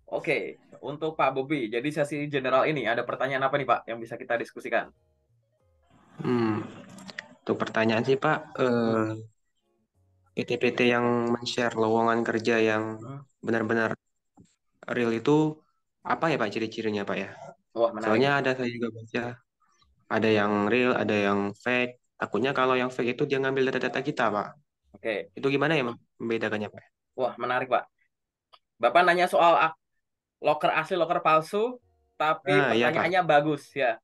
Oke, untuk Pak Bobi, jadi sesi general ini ada pertanyaan apa nih Pak yang bisa kita diskusikan? Hmm, untuk pertanyaan sih Pak, Hmm. PT-PT yang men-share lowongan kerja yang Hmm. benar-benar real itu apa ya Pak ciri-cirinya Pak ya? Wah, menarik. Soalnya ada saya juga baca, ada yang real, ada yang fake. Takutnya kalau yang fake itu dia ngambil data-data kita Pak. Oke. Itu gimana ya membedakannya Pak? Wah, menarik Pak. Bapak nanya soal loker asli, loker palsu, tapi Nah, iya Pak. pertanyaannya bagus ya.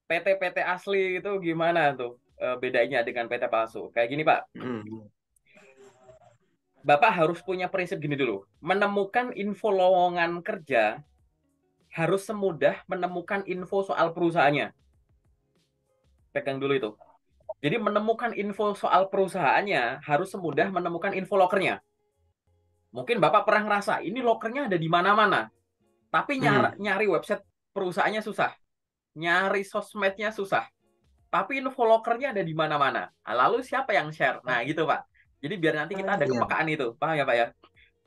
PT-PT asli itu gimana tuh bedanya dengan PT palsu? Kayak gini Pak, Hmm. Bapak harus punya prinsip gini dulu. Menemukan info lowongan kerja harus semudah menemukan info soal perusahaannya. Pegang dulu itu. Jadi menemukan info soal perusahaannya harus semudah menemukan info lokernya. Mungkin Bapak pernah ngerasa ini lokernya ada di mana-mana, tapi Hmm. nyari website perusahaannya susah, nyari sosmednya susah, tapi info lokernya ada di mana-mana. Nah, lalu siapa yang share? Nah, gitu Pak. Jadi biar nanti kita ada Iya, Pak. kepekaan itu, paham ya Pak ya?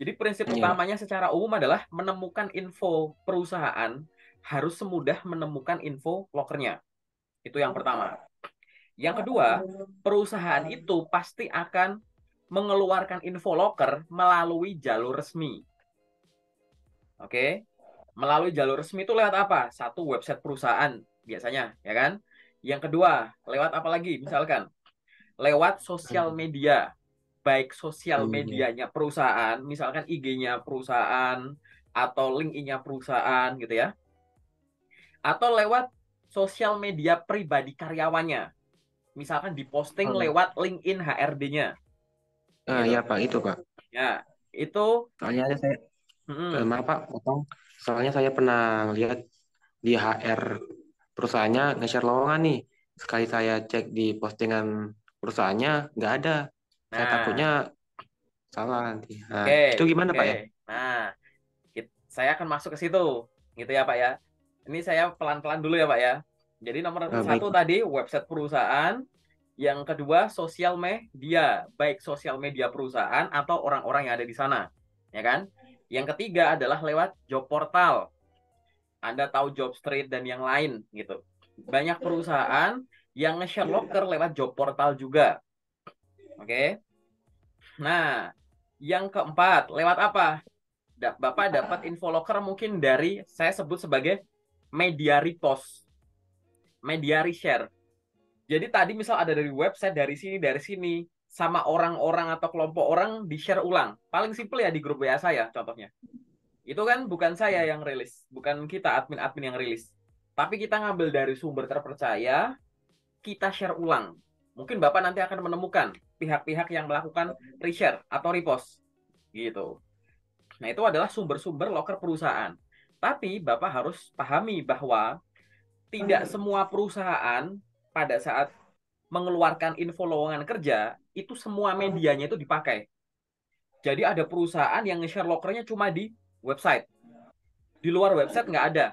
Jadi prinsip Iya. utamanya secara umum adalah menemukan info perusahaan harus semudah menemukan info lokernya. Itu yang pertama. Yang kedua, perusahaan itu pasti akan mengeluarkan info loker melalui jalur resmi. Oke? Melalui jalur resmi itu lewat apa? Satu, website perusahaan biasanya, ya kan? Yang kedua, lewat apa lagi? Misalkan lewat sosial Hmm. media, baik sosial Iya. medianya perusahaan, misalkan IG-nya perusahaan atau LinkedIn-nya perusahaan gitu ya, atau lewat sosial media pribadi karyawannya, misalkan diposting Oh. lewat LinkedIn HRD-nya Nah, iya gitu. Pak, itu Pak. Ya, itu Soalnya ada saya, mm, maaf Pak, potong. Soalnya saya pernah lihat di HR perusahaannya nge-share lowongan nih. Sekali saya cek di postingan perusahaannya, nggak ada. Saya takutnya nah, salah nanti. Nah, oke, itu gimana oke. Pak ya? Nah, saya akan masuk ke situ, gitu ya Pak ya. Ini saya pelan-pelan dulu ya Pak ya. Jadi nomor Baik satu Pak. tadi website perusahaan, yang kedua sosial media, baik sosial media perusahaan atau orang-orang yang ada di sana, ya kan? Yang ketiga adalah lewat job portal. Anda tahu Jobstreet dan yang lain gitu. Banyak perusahaan yang nge-share loker lewat job portal juga, oke? Nah, yang keempat, lewat apa? Bapak dapat info loker mungkin dari saya sebut sebagai media repost, media reshare. Jadi tadi misal ada dari website dari sini sama orang-orang atau kelompok orang di-share ulang. Paling simple ya di grup WA saya contohnya. Itu kan bukan saya yang rilis, bukan kita admin-admin yang rilis. Tapi kita ngambil dari sumber terpercaya, kita share ulang. Mungkin Bapak nanti akan menemukan pihak-pihak yang melakukan reshare atau repost gitu. Nah, itu adalah sumber-sumber loker perusahaan. Tapi Bapak harus pahami bahwa tidak semua perusahaan pada saat mengeluarkan info lowongan kerja, itu semua medianya itu dipakai. Jadi ada perusahaan yang nge-share lokernya cuma di website. Di luar website nggak ada.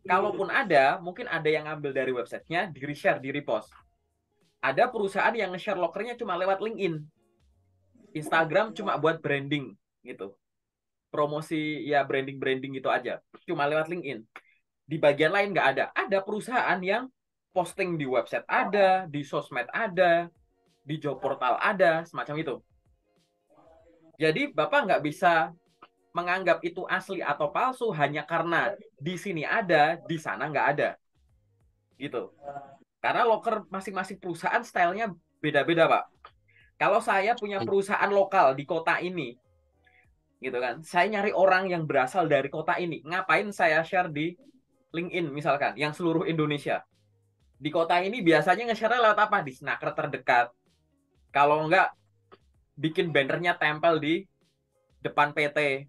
Kalaupun ada, mungkin ada yang ngambil dari websitenya, di-reshare, di-repost. Ada perusahaan yang nge-share lokernya cuma lewat LinkedIn. Instagram cuma buat branding gitu. Promosi ya branding-branding gitu aja. Cuma lewat LinkedIn. Di bagian lain nggak ada. Ada perusahaan yang posting di website ada, di sosmed ada, di job portal ada, semacam itu. Jadi Bapak nggak bisa menganggap itu asli atau palsu hanya karena di sini ada, di sana nggak ada, gitu. Karena loker masing-masing perusahaan stylenya beda-beda, Pak. Kalau saya punya perusahaan lokal di kota ini, gitu kan, saya nyari orang yang berasal dari kota ini. Ngapain saya share di LinkedIn misalkan, yang seluruh Indonesia. Di kota ini biasanya nge-share lewat apa? Di snaker terdekat. Kalau enggak, bikin bannernya tempel di depan PT.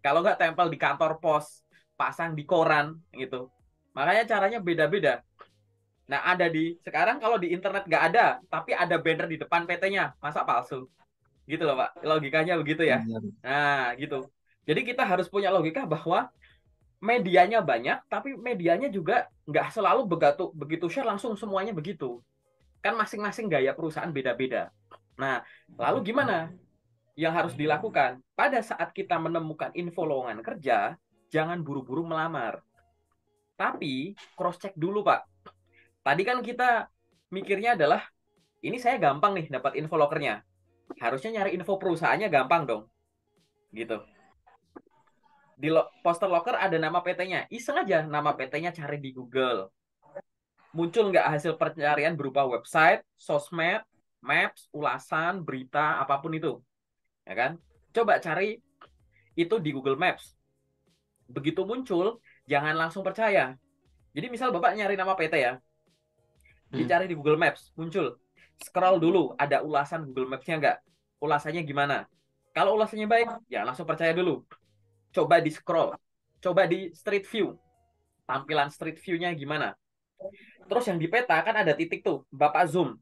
Kalau enggak, tempel di kantor pos. Pasang di koran, gitu. Makanya caranya beda-beda. Nah, ada di sekarang kalau di internet nggak ada, tapi ada banner di depan PT-nya, masa palsu? Gitu loh, Pak. Logikanya begitu ya. Iya. Nah, gitu. Jadi kita harus punya logika bahwa medianya banyak, tapi medianya juga nggak selalu begitu begitu share langsung semuanya begitu. Kan masing-masing gaya perusahaan beda-beda. Nah, lalu gimana? yang harus dilakukan pada saat kita menemukan info lowongan kerja, jangan buru-buru melamar. Tapi cross check dulu, Pak. Tadi kan kita mikirnya adalah ini saya gampang nih dapat info lokernya. Harusnya nyari info perusahaannya gampang dong. Gitu. Di poster locker ada nama PT-nya. Iseng aja nama PT-nya cari di Google. Muncul nggak hasil pencarian berupa website, sosmed, maps, ulasan, berita, apapun itu. Ya kan? Coba cari itu di Google Maps. Begitu muncul, jangan langsung percaya. Jadi misal Bapak nyari nama PT ya, dicari di Google Maps, muncul. Scroll dulu, ada ulasan Google Maps-nya nggak? Ulasannya gimana? Kalau ulasannya baik, ya langsung percaya dulu. Coba di scroll, coba di street view. Tampilan street view-nya gimana? Terus yang di peta kan ada titik tuh, Bapak zoom.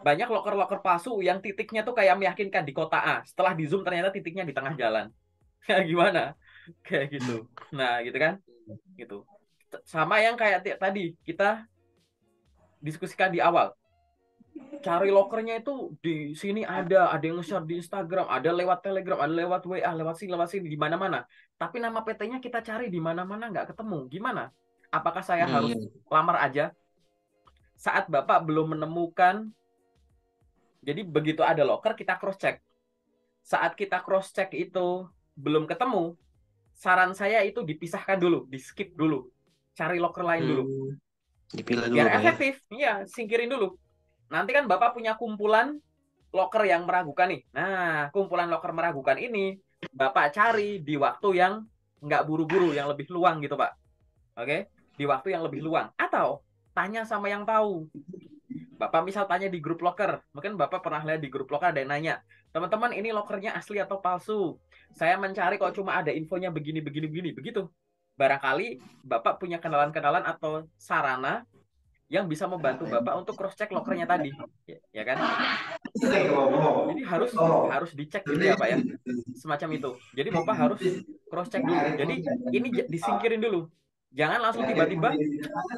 Banyak loker-loker palsu yang titiknya tuh kayak meyakinkan di kota A. Setelah di zoom ternyata titiknya di tengah jalan. Kayak gimana? Kayak gitu. Nah, gitu kan? Gitu. Sama yang kayak tadi kita diskusikan di awal. Cari lokernya itu di sini ada yang nge-share di Instagram, ada lewat Telegram, ada lewat WA, lewat sini di mana-mana. Tapi nama PT-nya kita cari di mana-mana nggak ketemu. Gimana? Apakah saya harus lamar aja? Saat Bapak belum menemukan, jadi begitu ada loker kita cross check. Saat kita cross check itu belum ketemu, saran saya itu dipisahkan dulu, di skip dulu, cari loker lain dulu. Dipilah dulu, Biar Pak, efektif, iya, singkirin dulu. Nanti kan Bapak punya kumpulan loker yang meragukan nih. Nah, kumpulan loker meragukan ini Bapak cari di waktu yang nggak buru-buru, yang lebih luang gitu, Pak. Oke? Di waktu yang lebih luang. Atau tanya sama yang tahu. Bapak misal tanya di grup loker. Mungkin Bapak pernah lihat di grup loker ada yang nanya, teman-teman ini lokernya asli atau palsu? Saya mencari kok cuma ada infonya begini, begini, begini. Begitu. Barangkali Bapak punya kenalan-kenalan atau sarana yang bisa membantu Bapak untuk cross check lokernya tadi, ya kan? Jadi harus dicek gitu ya Pak ya, semacam itu. Jadi Bapak harus cross check dulu. Jadi ini disingkirin dulu, jangan langsung tiba-tiba,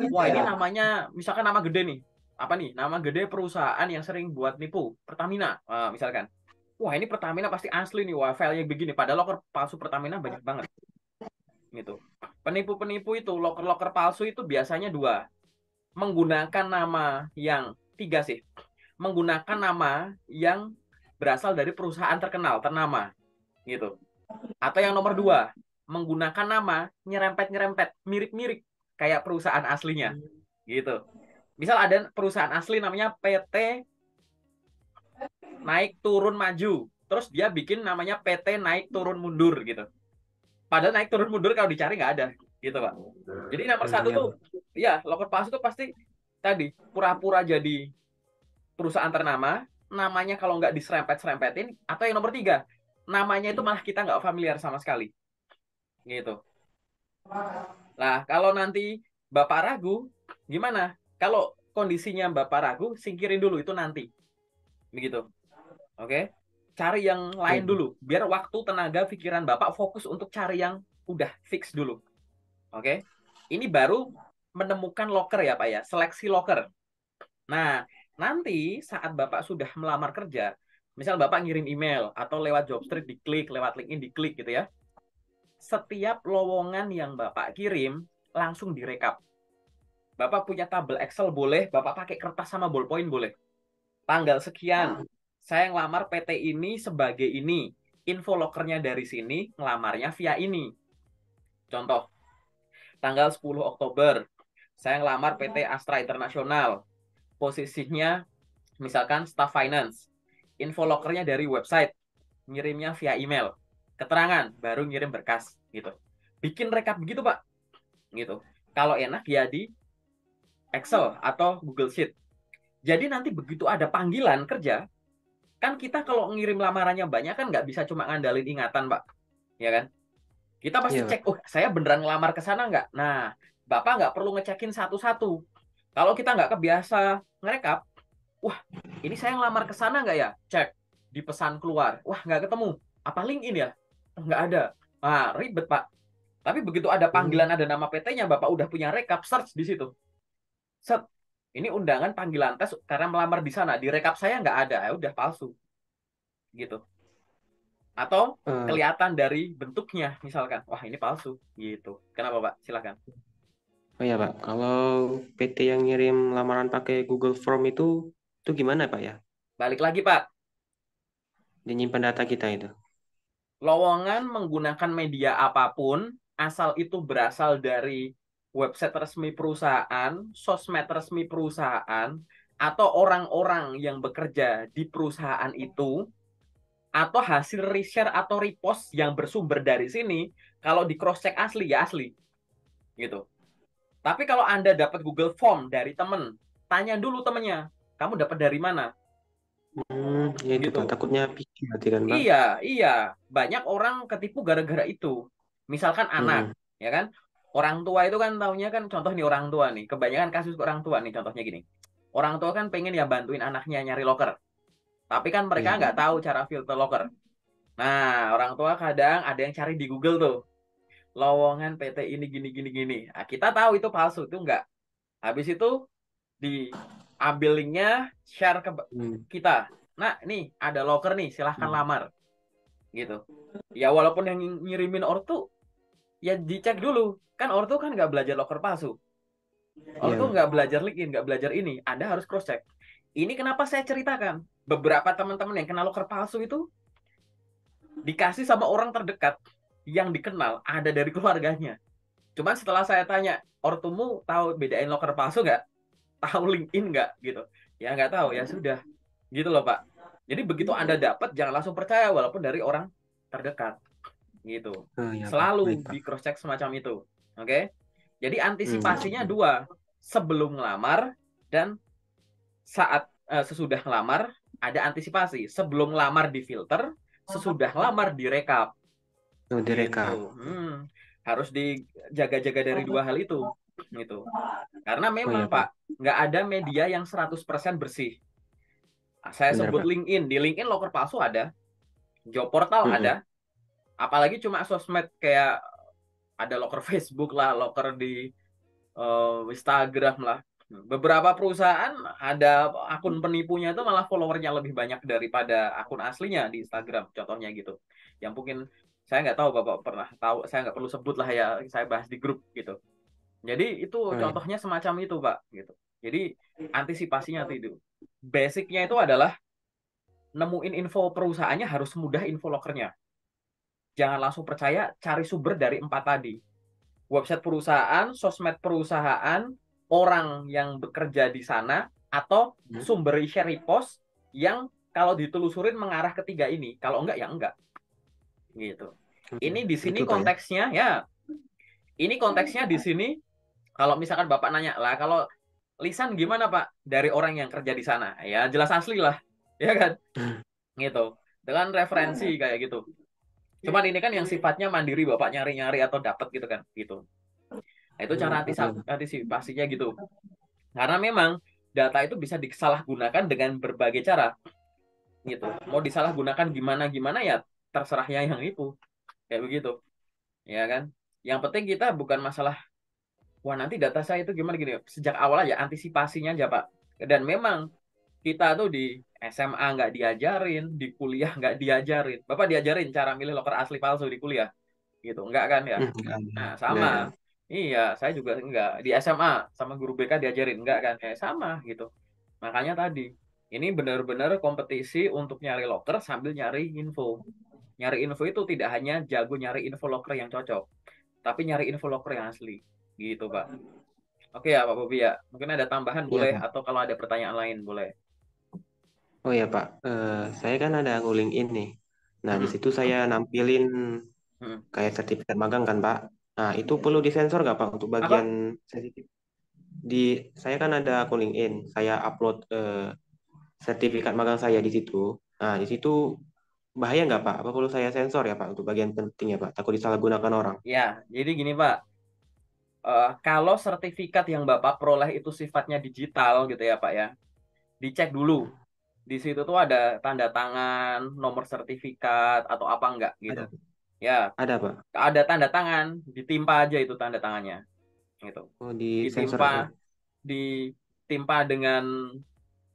wah ini namanya misalkan nama gede nih, apa nih? Nama gede perusahaan yang sering buat nipu, Pertamina, misalkan. Wah ini Pertamina pasti asli nih, wah filenya begini. Padahal loker palsu Pertamina banyak banget, gitu. Penipu-penipu itu loker-loker palsu itu biasanya dua, menggunakan nama yang tiga sih, menggunakan nama yang berasal dari perusahaan terkenal ternama gitu, atau yang nomor dua, menggunakan nama nyerempet mirip-mirip kayak perusahaan aslinya gitu. Misal ada perusahaan asli namanya PT naik turun maju, terus dia bikin namanya PT naik turun mundur gitu, padahal naik turun mundur kalau dicari nggak ada gitu Pak. Jadi nomor satu tuh ya loker palsu tuh pasti tadi pura-pura jadi perusahaan ternama, namanya kalau nggak diserempet-serempetin, atau yang nomor tiga, namanya itu malah kita nggak familiar sama sekali. Gitu. Nah, kalau nanti Bapak ragu, gimana? Kalau kondisinya Bapak ragu, singkirin dulu itu nanti. Begitu. Oke? Cari yang lain dulu. Biar waktu, tenaga, pikiran Bapak fokus untuk cari yang udah fix dulu. Oke? Ini baru menemukan loker ya Pak ya, seleksi loker. Nah, nanti saat Bapak sudah melamar kerja, misal Bapak ngirim email atau lewat Jobstreet diklik, lewat LinkedIn diklik gitu ya. Setiap lowongan yang Bapak kirim langsung direkap. Bapak punya tabel Excel boleh, Bapak pakai kertas sama ballpoint boleh. Tanggal sekian, saya ngelamar PT ini sebagai ini. Info lokernya dari sini, ngelamarnya via ini. Contoh, tanggal 10 Oktober, saya ngelamar PT Astra Internasional. Posisinya misalkan staff finance, info lokernya dari website, ngirimnya via email, keterangan, baru ngirim berkas, gitu. Bikin rekap begitu Pak, gitu. Kalau enak ya di Excel atau Google Sheet. Jadi nanti begitu ada panggilan kerja, kan kita kalau ngirim lamarannya banyak kan nggak bisa cuma ngandalin ingatan Pak, ya kan? Kita pasti cek, oh saya beneran ngelamar ke sana nggak? Nah, Bapak nggak perlu ngecekin satu-satu. Kalau kita nggak kebiasa ngerekap, wah, ini saya ngelamar ke sana nggak ya? Cek di pesan keluar. Wah, nggak ketemu. Apa LinkedIn ya? Oh, nggak ada. Ah, ribet, Pak. Tapi begitu ada panggilan, ada nama PT-nya, Bapak udah punya rekap, search di situ. Set. Ini undangan panggilan tes karena melamar di sana. Di rekap saya nggak ada. Ya udah palsu. Gitu. atau Eh, kelihatan dari bentuknya misalkan, wah ini palsu gitu. Kenapa Pak? Silakan. oh ya Pak, kalau PT yang ngirim lamaran pakai Google Form itu gimana Pak ya? Balik lagi Pak, Dia nyimpan data kita itu. lowongan menggunakan media apapun asal itu berasal dari website resmi perusahaan, sosmed resmi perusahaan, atau orang-orang yang bekerja di perusahaan itu, atau hasil reshare atau repost yang bersumber dari sini, kalau di cross check asli ya asli gitu. Tapi kalau Anda dapat Google Form dari temen, tanya dulu temennya, kamu dapat dari mana Ya itu Pak, gitu. takutnya pikir berarti kan Pak. Iya, iya. Banyak orang ketipu gara-gara itu. Misalkan anak, Mm-mm. ya kan? Orang tua itu kan taunya kan contoh nih orang tua nih. Kebanyakan kasus orang tua nih contohnya gini. Orang tua kan pengen ya bantuin anaknya nyari loker. Tapi kan mereka Iya nggak Pak. tahu cara filter loker. Nah, orang tua kadang ada yang cari di Google tuh. Lowongan PT ini gini gini gini. Nah, kita tahu itu palsu, itu enggak. Habis itu diambil linknya, share ke Hmm. kita. Nah, nih ada loker nih, silahkan Hmm. lamar gitu. Ya walaupun yang ngirimin ortu ya dicek dulu. Kan ortu kan nggak belajar loker palsu. Ortu Iya. nggak belajar LinkedIn, nggak belajar ini. Anda harus cross check. Ini kenapa saya ceritakan. Beberapa teman-teman yang kena loker palsu itu dikasih sama orang terdekat yang dikenal ada dari keluarganya. Cuman setelah saya tanya, ortumu tahu bedain loker palsu nggak? Tahu LinkedIn nggak? Gitu. Ya nggak tahu, ya sudah. Gitu loh Pak. Jadi begitu Anda dapat, jangan langsung percaya walaupun dari orang terdekat. Gitu. Oh ya Pak, baik Selalu Pak. di cross check semacam itu. Oke? Jadi antisipasinya Hmm. dua, sebelum ngelamar dan saat sesudah ngelamar ada antisipasi. Sebelum ngelamar difilter, sesudah ngelamar direkap. Oh, direkap. Gitu. Harus dijaga-jaga dari dua hal itu. Gitu. Karena Oh memang ya Pak, Pak, nggak ada media yang 100% bersih. Saya benar sebut Pak. LinkedIn. Di LinkedIn loker palsu ada, job portal Mm-mm. ada, apalagi cuma sosmed kayak ada loker Facebook lah, loker di Instagram lah. Beberapa perusahaan ada akun penipunya itu malah followernya lebih banyak daripada akun aslinya di Instagram, contohnya gitu. Yang mungkin saya nggak tahu Bapak pernah tahu, saya nggak perlu sebut lah ya, saya bahas di grup gitu. Jadi itu Oh ya. contohnya semacam itu Pak, gitu. Jadi antisipasinya itu. Basicnya itu adalah nemuin info perusahaannya harus mudah info lokernya. Jangan langsung percaya, cari sumber dari empat tadi. Website perusahaan, sosmed perusahaan, orang yang bekerja di sana, atau Hmm. sumber share repost yang kalau ditelusurin mengarah ke tiga ini. Kalau enggak, ya enggak. Gitu. Ini di sini Gitu Pak ya. konteksnya, ya. Ini konteksnya di sini, kalau misalkan Bapak nanya, lah kalau lisan gimana Pak? Dari orang yang kerja di sana. Ya jelas asli lah. Ya kan? Gitu. Dengan referensi kayak gitu. Cuman ini kan yang sifatnya mandiri, Bapak nyari-nyari atau dapat gitu kan. Gitu. Nah, itu cara Betul. antisipasinya gitu. Karena memang data itu bisa disalahgunakan dengan berbagai cara gitu. Mau disalahgunakan gimana gimana ya terserahnya yang itu. Kayak begitu. Ya kan? Yang penting kita bukan masalah wah nanti data saya itu gimana gini. Sejak awal aja antisipasinya aja, Pak. Dan memang kita tuh di SMA nggak diajarin, di kuliah nggak diajarin. Bapak diajarin cara milih loker asli palsu di kuliah gitu. Enggak kan ya? Enggak ada. Nah, Enggak sama. ada. Iya, saya juga enggak. Di SMA sama guru BK diajarin enggak kan? Sama gitu. Makanya tadi, ini benar-benar kompetisi untuk nyari loker sambil nyari info. Nyari info itu tidak hanya jago nyari info loker yang cocok, tapi nyari info loker yang asli. Gitu, Pak. Oke ya, Pak Bobi ya. Mungkin ada tambahan Iya boleh, Pak. atau kalau ada pertanyaan lain boleh. Oh ya Pak, saya kan ada nguling ini. Nah, di Mm-mm. situ saya nampilin Mm-mm. kayak sertifikat magang kan Pak. Nah, itu perlu disensor nggak Pak untuk bagian Apa? sensitif? Di saya kan ada akun LinkedIn, saya upload sertifikat magang saya di situ. Nah, di situ bahaya nggak Pak? Apa perlu saya sensor ya Pak untuk bagian penting ya Pak? Takut disalahgunakan orang. Ya, jadi gini, Pak. Kalau sertifikat yang Bapak peroleh itu sifatnya digital gitu ya, Pak ya. Dicek dulu. Di situ tuh ada tanda tangan, nomor sertifikat atau apa enggak gitu. Ada, Ya, ada Pak. ada tanda tangan, ditimpa aja itu tanda tangannya gitu. Oh, di sensor Ditimpa, ya. ditimpa dengan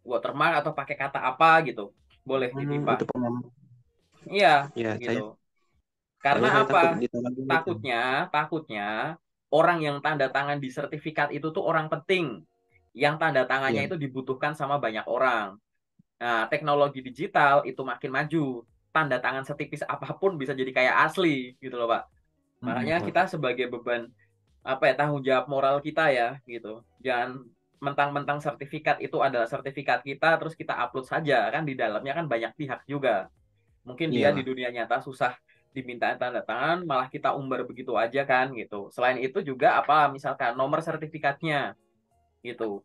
watermark atau pakai kata apa gitu. Boleh ditimpa. Untuk pemahaman. Iya, Ya, gitu. Karena soalnya saya apa? takut ditolak gitu. Takutnya orang yang tanda tangan di sertifikat itu tuh orang penting. Yang tanda tangannya Iya. itu dibutuhkan sama banyak orang. Nah, teknologi digital itu makin maju. Tanda tangan setipis apapun bisa jadi kayak asli, gitu loh, Pak. Makanya kita Iya. sebagai beban apa ya, tanggung jawab moral kita ya, gitu. Jangan mentang-mentang sertifikat itu adalah sertifikat kita terus kita upload saja, kan di dalamnya kan banyak pihak juga. Mungkin dia Iya, di Pak. dunia nyata susah dimintain tanda tangan, malah kita umbar begitu aja kan gitu. Selain itu juga apa misalkan nomor sertifikatnya gitu.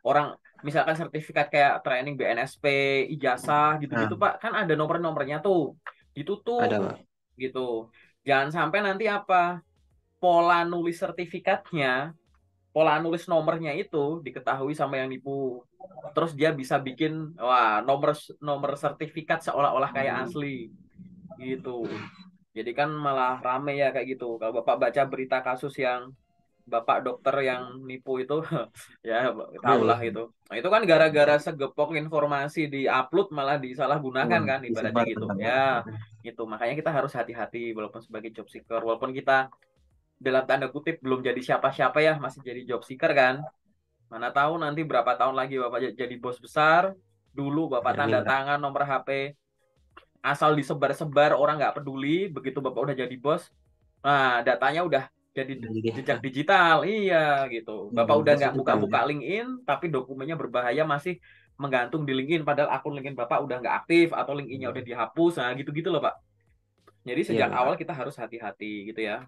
Orang misalkan sertifikat kayak training BNSP, ijazah Nah, gitu-gitu Pak, kan ada nomor-nomornya tuh. ada, Ditutup Pak. gitu. Jangan sampai nanti apa pola nulis sertifikatnya, pola nulis nomornya itu diketahui sama yang nipu. Terus dia bisa bikin wah nomor nomor sertifikat seolah-olah kayak asli gitu. Jadi kan malah rame ya kayak gitu. Kalau Bapak baca berita kasus yang Bapak dokter yang nipu itu, ya tahulah Hmm. itu. Nah, itu kan gara-gara segepok informasi di-upload malah disalahgunakan Wah, kan ibaratnya gitu. disebarkan, Pak. Ya, gitu. Makanya kita harus hati-hati walaupun sebagai job seeker, walaupun kita dalam tanda kutip belum jadi siapa-siapa ya, masih jadi job seeker kan. Mana tahu nanti berapa tahun lagi Bapak jadi bos besar, dulu Bapak tanda Amin, Pak. tangan nomor HP asal disebar-sebar orang nggak peduli, begitu Bapak udah jadi bos, nah datanya udah jadi Jadi, jejak digital, iya gitu. ya, Bapak udah bos nggak itu kan. buka-buka LinkedIn, tapi dokumennya berbahaya masih menggantung di LinkedIn, padahal akun LinkedIn Bapak udah nggak aktif atau LinkedIn-nya udah dihapus, nah gitu-gitu loh Pak. Jadi Iya, sejak awal Pak. kita harus hati-hati gitu ya.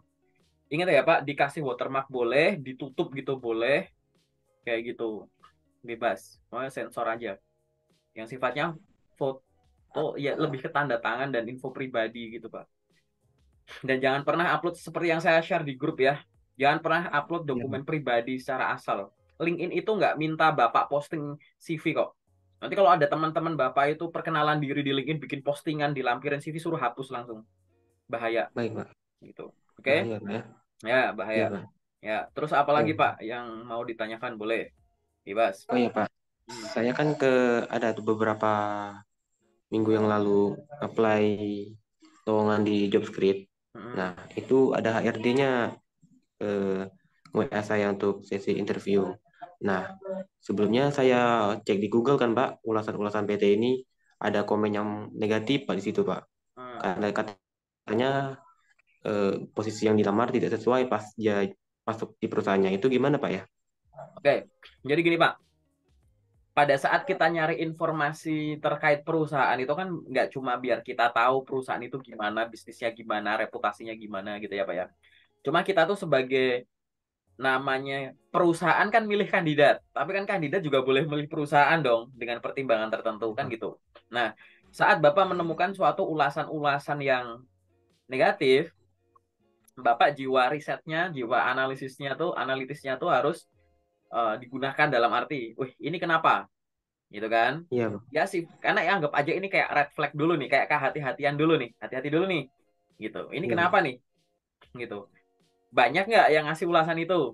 Ingat ya Pak, dikasih watermark boleh, ditutup gitu boleh, kayak gitu, bebas. Mau sensor aja. Yang sifatnya foto ya lebih ke tanda tangan dan info pribadi gitu Pak. Dan jangan pernah upload seperti yang saya share di grup ya. Jangan pernah upload Iya, dokumen Pak. pribadi secara asal. LinkedIn itu nggak minta Bapak posting CV kok. Nanti kalau ada teman-teman Bapak itu perkenalan diri di LinkedIn, bikin postingan, dilampirin CV, suruh hapus langsung. Bahaya Baik, Pak. gitu. Oke? Bahaya, Pak, ya. Ya, Iya, bahaya. Pak. Ya, terus apa lagi Oh, Pak yang mau ditanyakan? Boleh. Bebas. oh ya, Pak. Hmm. Saya kan ada tuh beberapa minggu yang lalu apply lowongan di JobScript. Hmm. Nah, itu ada HRD-nya eh, WA saya untuk sesi interview. Nah, sebelumnya saya cek di Google kan, Pak, ulasan-ulasan PT ini ada komen yang negatif, Pak, di situ, Pak. Hmm. Karena katanya posisi yang dilamar tidak sesuai pas dia masuk di perusahaannya. Itu gimana, Pak, ya? Oke. Jadi gini Pak, pada saat kita nyari informasi terkait perusahaan itu kan nggak cuma biar kita tahu perusahaan itu gimana, bisnisnya gimana, reputasinya gimana gitu ya Pak ya. Cuma kita tuh sebagai namanya perusahaan kan milih kandidat, tapi kan kandidat juga boleh milih perusahaan dong dengan pertimbangan tertentu kan gitu. Nah, saat Bapak menemukan suatu ulasan-ulasan yang negatif, Bapak jiwa risetnya, jiwa analitisnya tuh harus digunakan dalam arti, wih ini kenapa? Gitu kan? Iya, Pak. Ya sih, karena ya anggap aja ini kayak red flag dulu nih, kayak kehati-hatian dulu nih, hati-hati dulu nih, gitu. Ini Iya, kenapa Pak. nih? Gitu. Banyak nggak yang ngasih ulasan itu?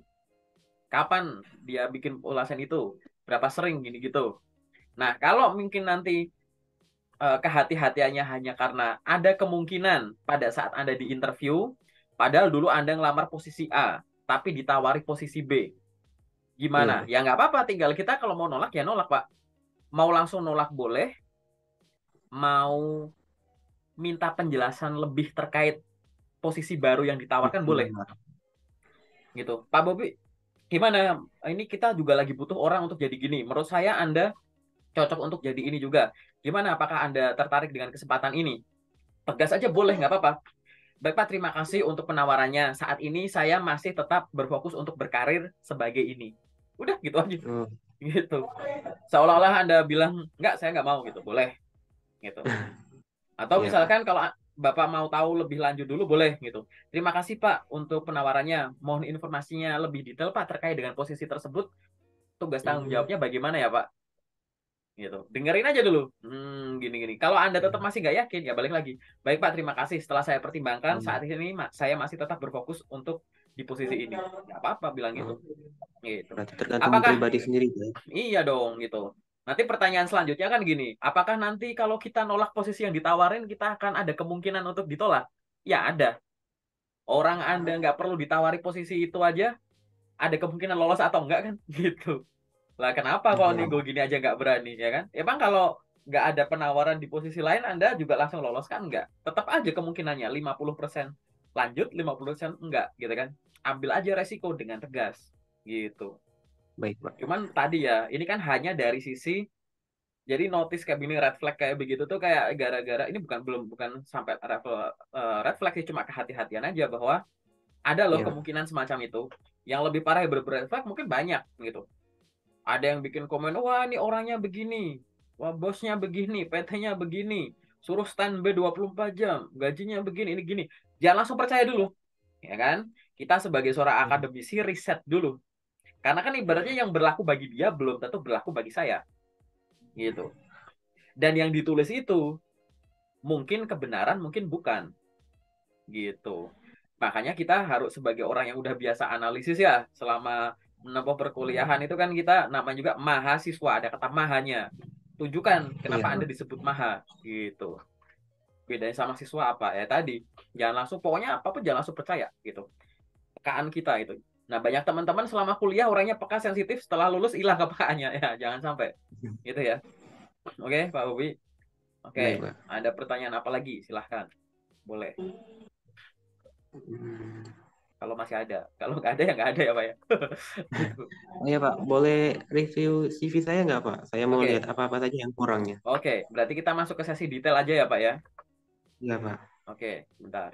Kapan dia bikin ulasan itu? Berapa sering gini gitu? Nah, kalau mungkin nanti kehati-hatiannya hanya karena ada kemungkinan pada saat Anda di interview, padahal dulu Anda ngelamar posisi A, tapi ditawari posisi B. Iya, Gimana? Pak. Ya nggak apa-apa, tinggal kita kalau mau nolak ya nolak, Pak. Mau langsung nolak boleh, mau minta penjelasan lebih terkait posisi baru yang ditawarkan boleh Iya, Pak. gitu. Pak Bobi, gimana? Ini kita juga lagi butuh orang untuk jadi gini. Menurut saya Anda cocok untuk jadi ini juga. Gimana? Apakah Anda tertarik dengan kesempatan ini? Tegas aja boleh, nggak apa-apa. Baik Pak, terima kasih untuk penawarannya. Saat ini saya masih tetap berfokus untuk berkarir sebagai ini. Udah gitu aja. Oh, Gitu. Seolah-olah Anda bilang, nggak, saya nggak mau gitu. Boleh. Gitu. Atau iya, misalkan Pak. kalau Bapak mau tahu lebih lanjut dulu boleh gitu. Terima kasih Pak untuk penawarannya. Mohon informasinya lebih detail Pak terkait dengan posisi tersebut. Tugas tanggung Hmm. jawabnya bagaimana ya Pak? Gitu. Dengerin aja dulu. Gini-gini. Kalau Anda tetap masih nggak yakin ya balik lagi. Baik Pak, terima kasih. Setelah saya pertimbangkan saat ini saya masih tetap berfokus untuk di posisi ini. Nggak apa-apa bilang gitu. Oh, Gitu. berarti tergantung Apakah pribadi sendiri, Pak. iya dong gitu. Nanti pertanyaan selanjutnya kan gini, apakah nanti kalau kita nolak posisi yang ditawarin, kita akan ada kemungkinan untuk ditolak? Ya ada. Orang Anda nggak perlu ditawari posisi itu aja, ada kemungkinan lolos atau enggak kan? Gitu. Lah kenapa kalau Iya, nego gini aja nggak berani, ya kan? Emang kalau nggak ada penawaran di posisi lain, Anda juga langsung lolos kan? Enggak. Tetap aja kemungkinannya 50% lanjut, 50% enggak, gitu kan? Ambil aja resiko dengan tegas, gitu. baik Pak. Cuman tadi ya, ini kan hanya dari sisi jadi notice kayak gini red flag kayak begitu tuh kayak gara-gara ini bukan sampai red flag sih cuma kehati-hatian aja bahwa ada loh Iya, kemungkinan semacam itu. Yang lebih parah ya red flag mungkin banyak gitu. Ada yang bikin komen, wah ini orangnya begini, wah bosnya begini, PT-nya begini, suruh standby 24 jam, gajinya begini, ini gini. Jangan langsung percaya dulu, ya kan? Kita sebagai seorang akademisi riset dulu. Karena kan ibaratnya yang berlaku bagi dia belum tentu berlaku bagi saya, gitu. Dan yang ditulis itu mungkin kebenaran, mungkin bukan, gitu. Makanya kita harus sebagai orang yang udah biasa analisis ya, selama menempuh perkuliahan itu kan kita nama juga mahasiswa, ada kata mahanya. Tunjukkan iya kenapa Anda Pak. disebut maha, gitu. Bedanya sama siswa apa? Ya tadi, jangan langsung, pokoknya apapun jangan langsung percaya, gitu. Pekaan kita itu. Nah, banyak teman-teman selama kuliah orangnya peka sensitif, setelah lulus hilang kepekaannya. Ya, jangan sampai. Gitu ya. Oke, Pak Bobi. Baik Oke, Pak. ada pertanyaan apa lagi? Silahkan. Boleh. Hmm. Kalau masih ada. Kalau nggak ada ya nggak ada ya Pak ya. Gitu. Oh ya Pak, boleh review CV saya nggak Pak? Saya mau lihat Oke, apa-apa saja yang kurangnya. oke. Berarti kita masuk ke sesi detail aja ya Pak ya. Iya Pak. Oke, bentar.